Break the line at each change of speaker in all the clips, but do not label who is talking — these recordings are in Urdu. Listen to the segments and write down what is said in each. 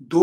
2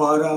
12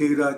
13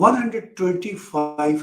125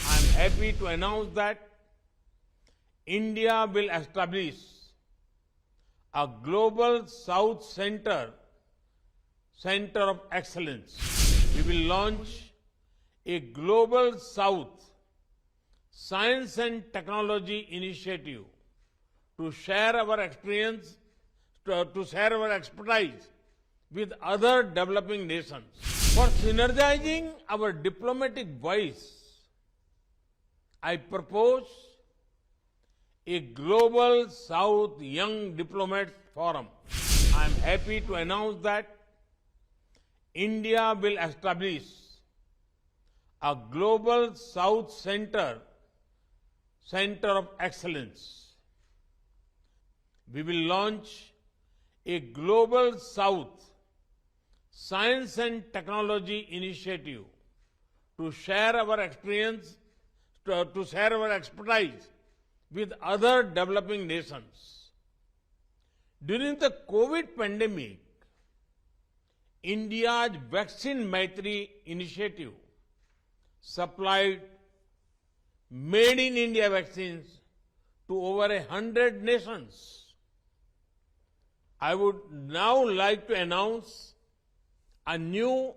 I am happy to announce that India will establish a global South Center of Excellence. We will launch a global South Science and Technology initiative to share our experience, to share our expertise with other developing nations. For synergizing our diplomatic voice, I propose a global South Young Diplomats Forum. I am happy to announce that India will establish a global South Center of Excellence. We will launch a global South Science and Technology initiative to share our experience, to share our expertise with other developing nations. During the COVID pandemic, India's Vaccine Maitri initiative supplied made in India vaccines to over 100 nations. I would now like to announce a new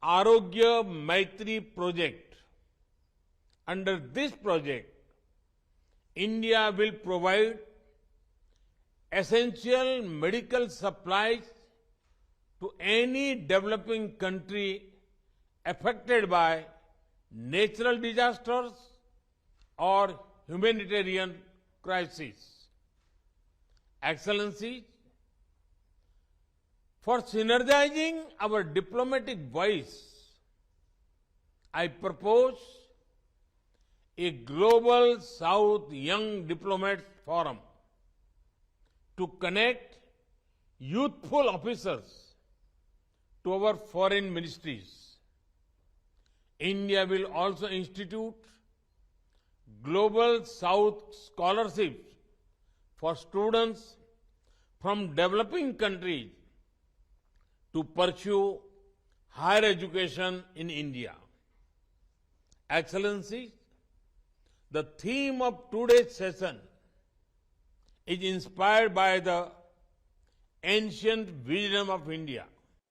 Arogya Maitri project. Under this project, India will provide essential medical supplies to any developing country affected by natural disasters or humanitarian crises. Excellencies, for synergizing our diplomatic voice, I propose a global South Young Diplomats Forum to connect youthful officers to our foreign ministries. India will also institute Global South scholarships for students from developing countries to pursue higher education in India. Excellencies, the theme of today's session is inspired by the ancient wisdom of India.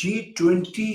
G20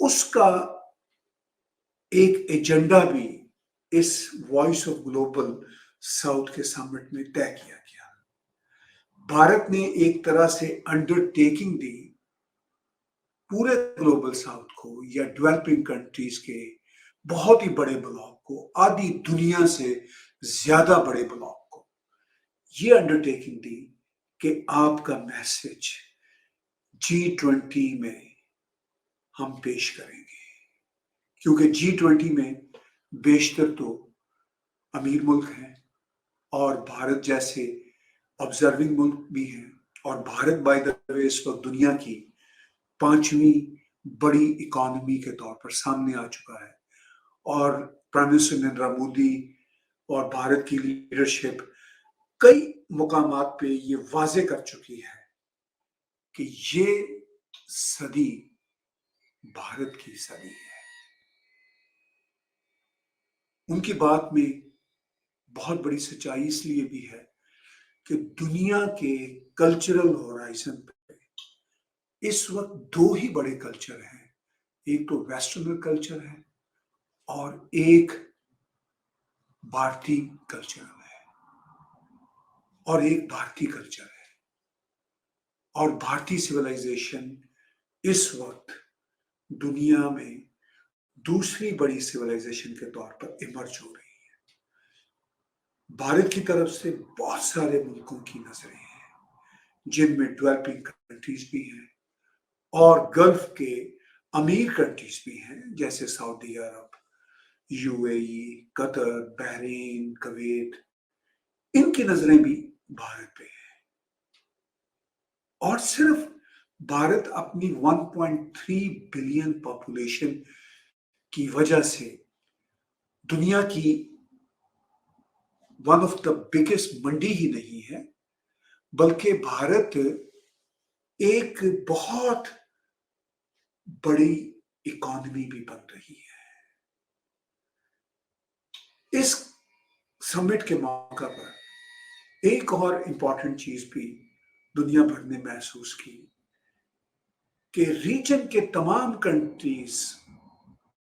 اس کا ایک ایجنڈا بھی اس وائس آف گلوبل ساؤتھ کے سمٹ میں طے کیا گیا. بھارت نے ایک طرح سے انڈر ٹیکنگ دی پورے گلوبل ساؤتھ کو یا ڈیولپنگ کنٹریز کے بہت ہی بڑے بلاک کو، آدھی دنیا سے زیادہ بڑے بلاک کو، یہ انڈر ٹیکنگ دی کہ آپ کا میسج G20 میں ہم پیش کریں گے. کیونکہ G20 میں بیشتر تو امیر ملک ہیں اور بھارت جیسے آبزرونگ ملک بھی ہیں، اور بھارت بائی دا وے اس وقت دنیا کی 5ویں بڑی اکانومی کے طور پر سامنے آ چکا ہے. اور پرائم منسٹر نریندر مودی اور بھارت کی لیڈرشپ کئی مقامات پہ یہ واضح کر چکی ہے کہ یہ صدی بھارت کی صدی ہے. ان کی بات میں بہت بڑی سچائی اس لیے بھی ہے کہ دنیا کے کلچرل ہورائزن پہ اس وقت 2 ہی بڑے کلچر ہیں. ایک تو ویسٹرن کلچر ہے اور ایک بھارتی کلچر ہے، اور ایک بھارتی کلچر ہے. اور بھارتی سویلائزیشن اس وقت دنیا میں دوسری بڑی سویلائزیشن کے طور پر ایمرج ہو رہی ہے. بھارت کی طرف سے بہت سارے ملکوں کی نظریں ہیں، جن میں ڈیولپنگ کنٹریز بھی ہیں اور گلف کے امیر کنٹریز بھی ہیں، جیسے سعودی عرب، UAE، قطر، بحرین، کویت. ان کی نظریں بھی بھارت پہ ہیں. اور صرف بھارت اپنی 1.3 بلین پاپولیشن کی وجہ سے دنیا کی ون آف دا بگیسٹ منڈی ہی نہیں ہے، بلکہ بھارت ایک بہت بڑی اکانومی بھی بن رہی ہے. اس سمٹ کے موقع پر ایک اور امپورٹنٹ چیز بھی دنیا بھر نے محسوس کی کہ ریجن کے تمام کنٹریز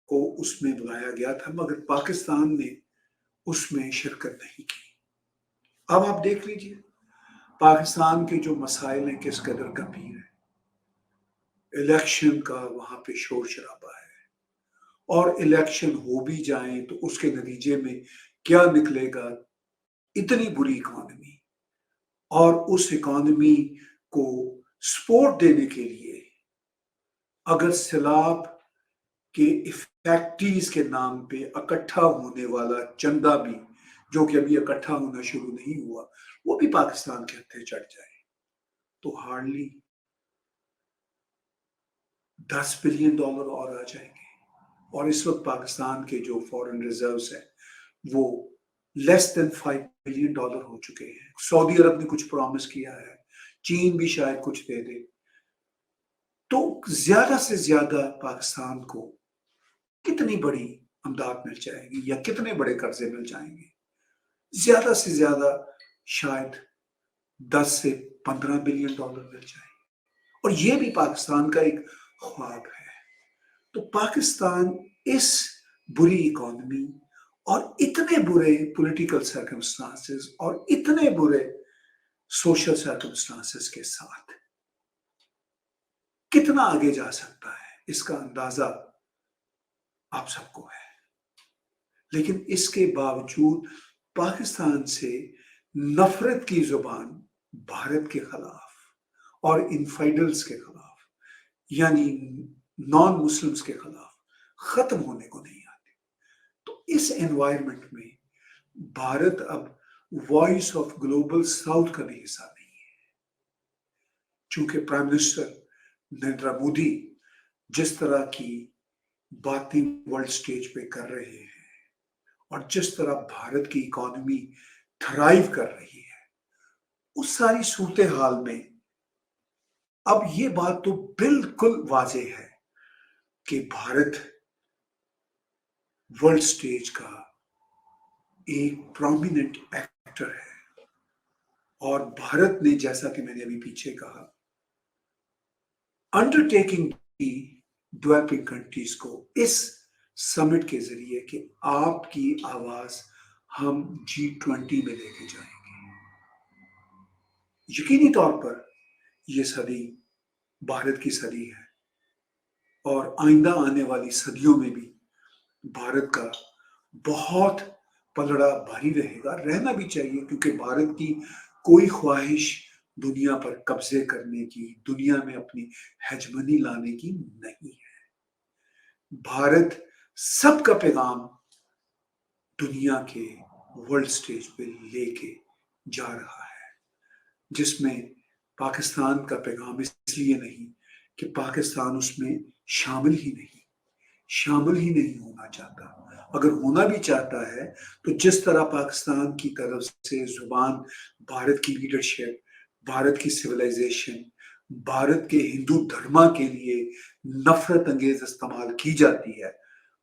کو اس میں بلایا گیا تھا، مگر پاکستان نے اس میں شرکت نہیں کی. اب آپ دیکھ لیجئے پاکستان کے جو مسائل ہیں کس قدر گمبھیر ہیں. الیکشن کا وہاں پہ شور شرابہ ہے، اور الیکشن ہو بھی جائیں تو اس کے نتیجے میں کیا نکلے گا؟ اتنی بری اکانومی، اور اس اکانومی کو سپورٹ دینے کے لیے اگر سیلاب کے فیکٹریز کے نام پہ اکٹھا ہونے والا چندہ بھی، جو کہ ابھی اکٹھا ہونا شروع نہیں ہوا، وہ بھی پاکستان کے ہتھے چڑھ جائے تو ہارڈلی $10 بلین اور آ جائیں گے. اور اس وقت پاکستان کے جو فورن ریزروز ہیں وہ لیس دین $5 بلین ہو چکے ہیں. سعودی عرب نے کچھ پرومس کیا ہے، چین بھی شاید کچھ دے دے. تو زیادہ سے زیادہ پاکستان کو کتنی بڑی امداد مل جائے گی یا کتنے بڑے قرضے مل جائیں گے؟ زیادہ سے زیادہ شاید 10 سے 15 بلین مل جائے. اور یہ بھی پاکستان کا ایک خواب ہے. تو پاکستان اس بری اکانومی اور اتنے برے پولیٹیکل سرکمسٹانسز اور اتنے برے سوشل سرکمسٹانسز کے ساتھ کتنا آگے جا سکتا ہے، اس کا اندازہ آپ سب کو ہے. لیکن اس کے باوجود پاکستان سے نفرت کی زبان بھارت کے خلاف اور انفائڈلز کے خلاف، یعنی نان مسلمز کے خلاف ختم ہونے کو نہیں آتی. تو اس انوائرمنٹ میں بھارت اب وائس آف گلوبل ساؤتھ کا بھی حصہ نہیں ہے. چونکہ پرائم منسٹر نریندر مودی جس طرح کی باتیں ورلڈ سٹیج پہ کر رہے ہیں اور جس طرح بھارت کی اکانومی تھرائیو کر رہی ہے، اس ساری صورتحال میں اب یہ بات تو بالکل واضح ہے کہ بھارت ورلڈ سٹیج کا ایک پرومیننٹ ایکٹر ہے. اور بھارت نے، جیسا کہ میں نے ابھی پیچھے کہا، انڈر ٹیکنگ کی ڈیولپنگ کنٹریز کو اس سمٹ کے ذریعے کہ آپ کی آواز ہم G20 میں لے کے جائیں گے. یقینی طور پر یہ صدی بھارت کی صدی ہے اور آئندہ آنے والی صدیوں میں بھی بھارت کا بہت پلڑا بھاری رہے گا، رہنا بھی چاہیے، کیونکہ بھارت کی کوئی خواہش دنیا پر قبضے کرنے کی، دنیا میں اپنی ہیجمنی لانے کی نہیں ہے. بھارت سب کا پیغام دنیا کے ورلڈ سٹیج پہ لے کے جا رہا ہے، جس میں پاکستان کا پیغام اس لیے نہیں کہ پاکستان اس میں شامل ہی نہیں ہونا چاہتا. اگر ہونا بھی چاہتا ہے تو جس طرح پاکستان کی طرف سے زبان بھارت کی لیڈرشپ، بھارت کی سویلائزیشن، بھارت کے ہندو دھرما کے لیے نفرت انگیز استعمال کی جاتی ہے،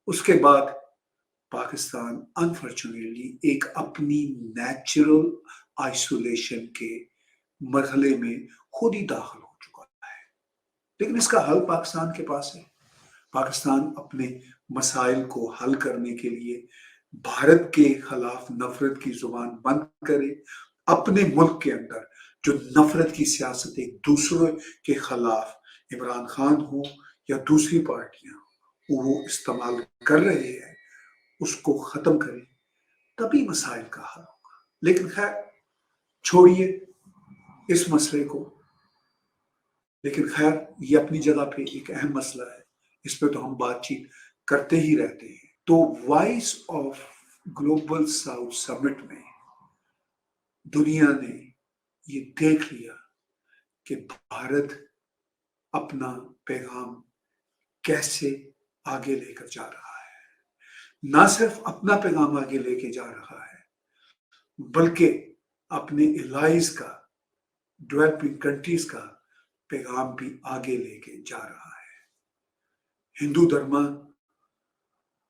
اس کے بعد پاکستان انفارچونیٹلی ایک اپنی نیچرل آئسولیشن کے مرحلے میں خود ہی داخل ہو چکا ہے. لیکن اس کا حل پاکستان کے پاس ہے. پاکستان اپنے مسائل کو حل کرنے کے لیے بھارت کے خلاف نفرت کی زبان بند کرے، اپنے ملک کے اندر جو نفرت کی سیاست ایک دوسرے کے خلاف عمران خان ہو یا دوسری پارٹیاں وہ استعمال کر رہے ہیں اس کو ختم کرے، تبھی مسائل کا حل ہوگا. لیکن خیر چھوڑیے اس مسئلے کو، لیکن خیر یہ اپنی جگہ پہ ایک اہم مسئلہ ہے، اس پہ تو ہم بات چیت کرتے ہی رہتے ہیں. تو وائس آف گلوبل ساؤتھ سمٹ میں دنیا نے یہ دیکھ لیا کہ بھارت اپنا پیغام کیسے آگے لے کر جا رہا ہے. نہ صرف اپنا پیغام آگے لے کے جا رہا ہے بلکہ اپنے الائز کا، ڈیولپنگ کنٹریز کا پیغام بھی آگے لے کے جا رہا ہے. ہندو دھرما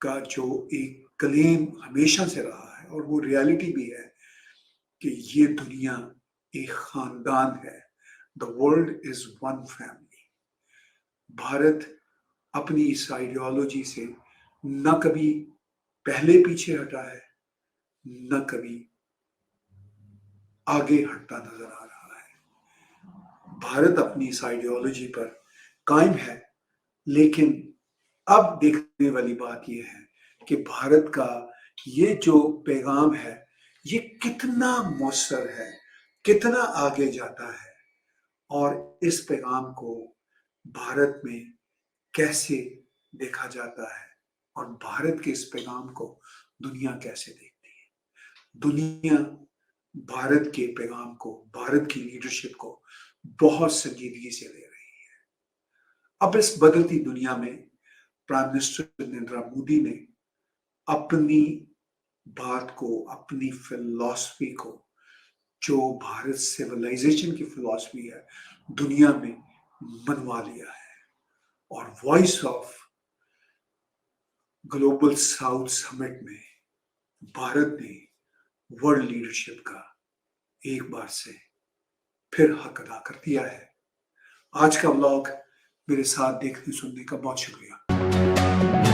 کا جو ایک کلیم ہمیشہ سے رہا ہے اور وہ ریالٹی بھی ہے کہ یہ دنیا ایک خاندان ہے. The world is one family. Bharat اپنی اس آئیڈیالوجی سے نہ کبھی پہلے پیچھے ہٹا ہے، نہ کبھی آگے ہٹتا نظر آ رہا ہے. بھارت اپنی اس آئیڈیالوجی پر قائم ہے، لیکن اب دیکھنے والی بات یہ ہے کہ بھارت کا یہ جو پیغام ہے یہ کتنا مؤثر ہے، کتنا آگے جاتا ہے، اور اس پیغام کو بھارت میں کیسے دیکھا جاتا ہے اور بھارت کے اس پیغام کو دنیا کیسے دیکھتی ہے. دنیا بھارت کے پیغام کو، بھارت کی لیڈرشپ کو بہت سنجیدگی سے لے رہی ہے. اب اس بدلتی دنیا میں پرائم منسٹر نریندر مودی نے اپنی بات کو، اپنی فلسفی کو، جو بھارت سیولائزیشن کی فلسفی ہے، دنیا میں منوا لیا ہے. اور وائس آف گلوبل ساؤتھ سمٹ میں بھارت نے ورلڈ لیڈرشپ کا ایک بار سے پھر حق ادا کر دیا ہے. آج کا ولاگ میرے ساتھ دیکھنے سننے کا بہت شکریہ.